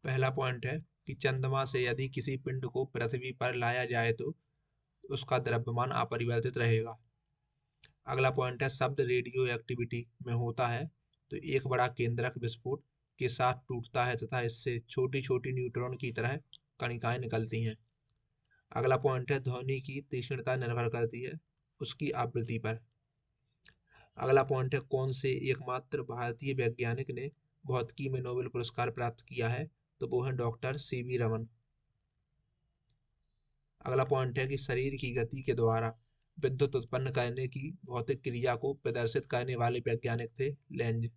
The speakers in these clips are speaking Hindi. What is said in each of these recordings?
पहला पॉइंट है कि चंद्रमा से यदि किसी पिंड को पृथ्वी पर लाया जाए तो उसका द्रव्यमान अपरिवर्तित रहेगा। अगला पॉइंट है शब्द रेडियो एक्टिविटी में होता है तो एक बड़ा केंद्रक विस्फोट के साथ टूटता है तथा इससे छोटी छोटी न्यूट्रॉन की तरह कणिकाएं निकलती हैं। अगला पॉइंट है ध्वनि की तीक्ष्णता निर्भर करती है उसकी आवृत्ति पर। अगला पॉइंट है कौन से एकमात्र भारतीय वैज्ञानिक ने भौतिकी में नोबेल पुरस्कार प्राप्त किया है, तो वो है डॉक्टर सीवी रमन। अगला पॉइंट है कि शरीर की गति के द्वारा विद्युत उत्पन्न करने की भौतिक क्रिया को प्रदर्शित करने वाले वैज्ञानिक थे लेंज।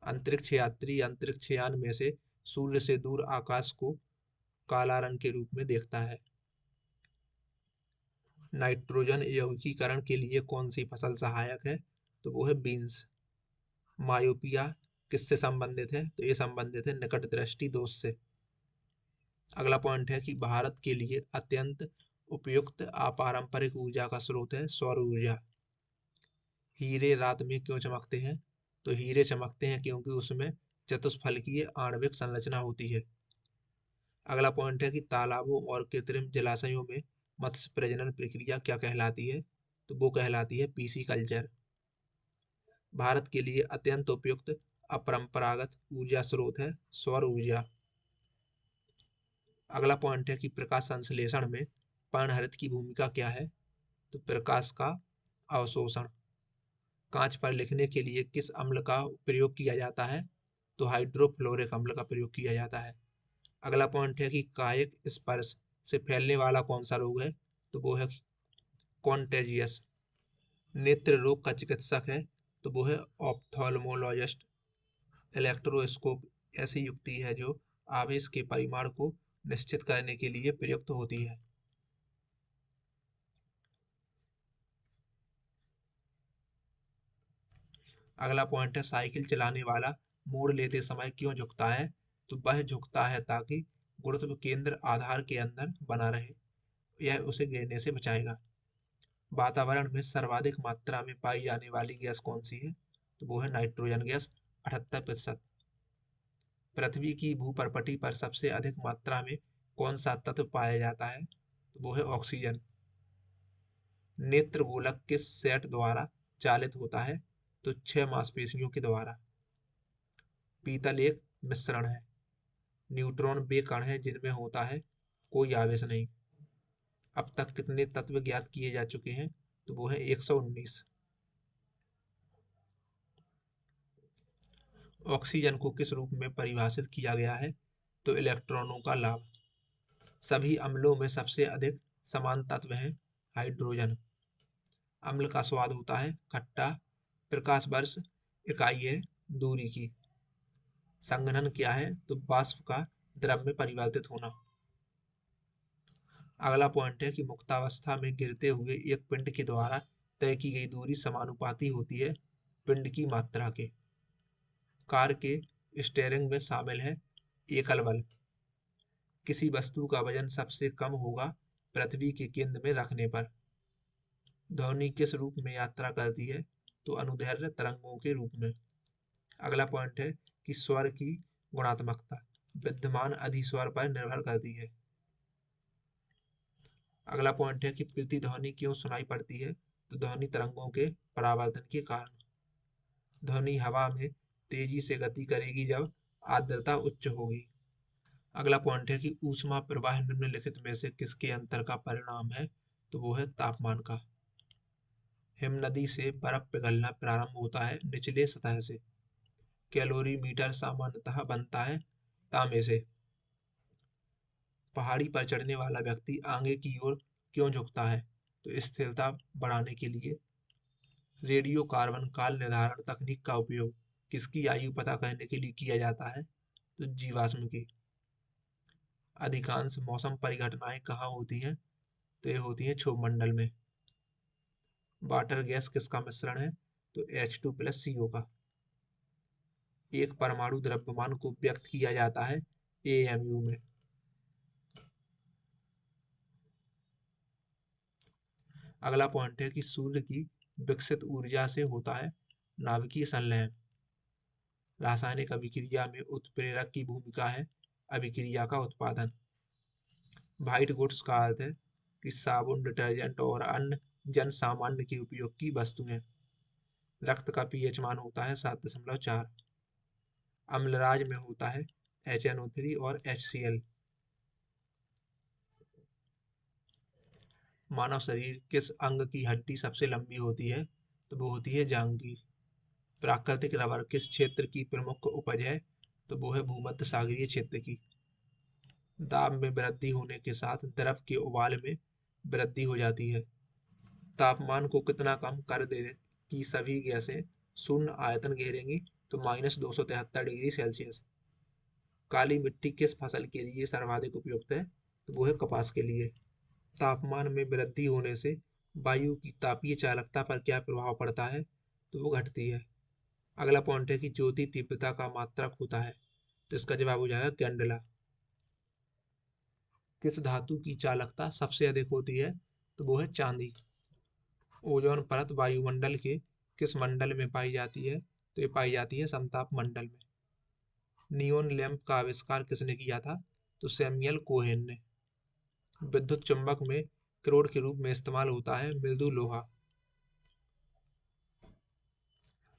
अंतरिक्ष यात्री अंतरिक्ष यान में से सूर्य से दूर आकाश को काला रंग के रूप में देखता है। नाइट्रोजन यौगिकीकरण के लिए कौन सी फसल सहायक है, तो वो है बीन्स। मायोपिया किससे संबंधित है, तो ये संबंधित है निकट दृष्टि दोष से। अगला पॉइंट है कि भारत के लिए अत्यंत उपयुक्त अपारंपरिक ऊर्जा का स्रोत है सौर ऊर्जा। हीरे रात में क्यों चमकते हैं, तो हीरे चमकते हैं क्योंकि उसमें चतुष्फलकीय आणविक संरचना होती है। अगला पॉइंट है कि तालाबों और कृत्रिम जलाशयों में मत्स्य प्रजनन प्रक्रिया क्या कहलाती है, तो वो कहलाती है पीसी कल्चर। भारत के लिए अत्यंत उपयुक्त अपरंपरागत ऊर्जा स्रोत है सौर ऊर्जा। अगला पॉइंट है कि प्रकाश संश्लेषण में पर्णहरित की भूमिका क्या है, तो प्रकाश का अवशोषण। कांच पर लिखने के लिए किस अम्ल का प्रयोग किया जाता है, तो हाइड्रोफ्लोरिक अम्ल का प्रयोग किया जाता है। अगला पॉइंट है कि कायिक स्पर्श से फैलने वाला कौन सा रोग है, तो वो है कॉन्टेजियस। नेत्र रोग का चिकित्सक है, तो वो है ऑप्थोल्मोलॉजिस्ट। इलेक्ट्रोस्कोप ऐसी युक्ति है जो आवेश के परिमाण को निश्चित करने के लिए प्रयुक्त होती है। अगला पॉइंट है साइकिल चलाने वाला मोड़ लेते समय क्यों झुकता है, तो वह झुकता है ताकि गुरुत्व केंद्र आधार के अंदर बना रहे, यह उसे गिरने से बचाएगा। वातावरण में सर्वाधिक मात्रा में पाई जाने वाली गैस कौन सी है, तो वो है नाइट्रोजन गैस 78%। पृथ्वी की भूपर्पटी पर सबसे अधिक मात्रा में कौन सा तत्व पाया जाता है, तो वो है ऑक्सीजन। नेत्र गोलक किस सेट द्वारा चालित होता है, तो छह मांसपेशियों के द्वारा। पीतल एक मिश्रण है। न्यूट्रॉन वे कण हैं जिनमें होता है कोई आवेश नहीं। अब तक कितने तत्व ज्ञात किए जा चुके हैं, तो वो है 119। ऑक्सीजन को किस रूप में परिभाषित किया गया है, तो इलेक्ट्रॉनों का लाभ। सभी अम्लों में सबसे अधिक समान तत्व है हाइड्रोजन। अम्ल का स्वाद होता है खट्टा। प्रकाश वर्ष इकाई है दूरी की। संघनन क्या है, तो वाष्प का द्रव में परिवर्तित होना। अगला पॉइंट है कि मुक्तावस्था में गिरते हुए एक पिंड के द्वारा तय की गई दूरी समानुपाती होती है पिंड की मात्रा के। कार के स्टीयरिंग में शामिल है एकल बल। किसी वस्तु का वजन सबसे कम होगा पृथ्वी के केंद्र में रखने पर। ध्वनि किस रूप में यात्रा करती है, तो अनुदैर्ध्य तरंगों के रूप में। अगला पॉइंट है कि स्वर की गुणात्मकता विद्यमान अधिस्वर पर निर्भर करती है। अगला पॉइंट है कि प्रतिध्वनि क्यों सुनाई पड़ती है, तो ध्वनि तरंगों के परावर्तन के कारण। ध्वनि हवा में तेजी से गति करेगी जब आर्द्रता उच्च होगी। अगला पॉइंट है कि ऊष्मा प्रवाह निम्नलिखित में से किसके अंतर का परिणाम है, तो वो है तापमान का। हिमनदी से बर्फ पिघलना प्रारंभ होता है निचले सतह से। कैलोरीमीटर सामान्यतः बनता है तांबे से। पहाड़ी पर चढ़ने वाला व्यक्ति आगे की ओर क्यों झुकता है, तो स्थिरता बढ़ाने के लिए। रेडियो कार्बन काल निर्धारण तकनीक का उपयोग किसकी आयु पता करने के लिए किया जाता है, तो जीवाश्म की। अधिकांश मौसम परिघटनाएं कहाँ होती हैं, तो ये होती हैं क्षोभमंडल में। वाटर गैस किसका मिश्रण है, तो H2+ CO का। एक परमाणु द्रव्यमान को व्यक्त किया जाता है AMU में। अगला पॉइंट है कि सूर्य की विकसित ऊर्जा से होता है नाभिकीय संलयन। रासायनिक अभिक्रिया में उत्प्रेरक की भूमिका है अभिक्रिया का उत्पादन। व्हाइट गुड्स का अर्थ है कि साबुन, डिटर्जेंट और अन्य जन सामान्य के उपयोग की वस्तुएं। रक्त का पीएच मान होता है 7.4। अम्लराज में होता है HNO3 और HCl। मानव शरीर किस अंग की हड्डी सबसे लंबी होती है? तो वो होती है जांघीर। प्राकृतिक रबर किस क्षेत्र की प्रमुख उपज है? तो वो है भूमध्य सागरीय क्षेत्र की। दाब में वृद्धि होने के साथ द्रव के उबाल में वृद्धि हो जाती है। तापमान को कितना कम कर दे कि सभी गैसें शून्य आयतन घेरेंगी? तो -273 डिग्री सेल्सियस। काली मिट्टी किस फसल के लिए सर्वाधिक उपयुक्त है? तो वो है कपास के लिए। तापमान में वृद्धि होने से वायु की तापीय चालकता पर क्या प्रभाव पड़ता है? तो वो घटती है। अगला पॉइंट है कि ज्योति तीव्रता का मात्रक होता है। तो इसका जवाब हो जाएगा कैंडेला। किस धातु की चालकता सबसे अधिक होती है? तो वो है चांदी। ओजोन परत वायुमंडल के किस मंडल में पाई जाती है? तो ये पाई जाती है समताप मंडल में। नियोन लैंप का आविष्कार किसने किया था? तो सैमुअल कोहेन ने। विद्युत चुंबक में क्रोड के रूप में इस्तेमाल होता है मृदु लोहा।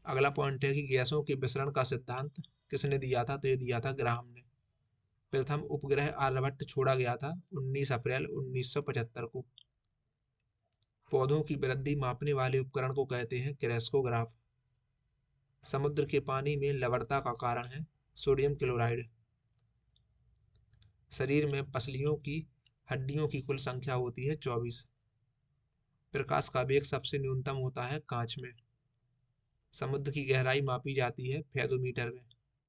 अगला पॉइंट है कि गैसों के विसरण का सिद्धांत किसने दिया था? तो ये दिया था ग्राहम ने। प्रथम उपग्रह आर्यभट्ट छोड़ा गया था 19 अप्रैल 1975 को। पौधों की वृद्धि मापने वाले उपकरण को कहते हैं क्रेस्कोग्राफ। समुद्र के पानी में लवणता का कारण है सोडियम क्लोराइड। शरीर में पसलियों की हड्डियों की कुल संख्या होती है 24। प्रकाश का वेग सबसे न्यूनतम होता है कांच में। समुद्र की गहराई मापी जाती है फेदोमीटर में।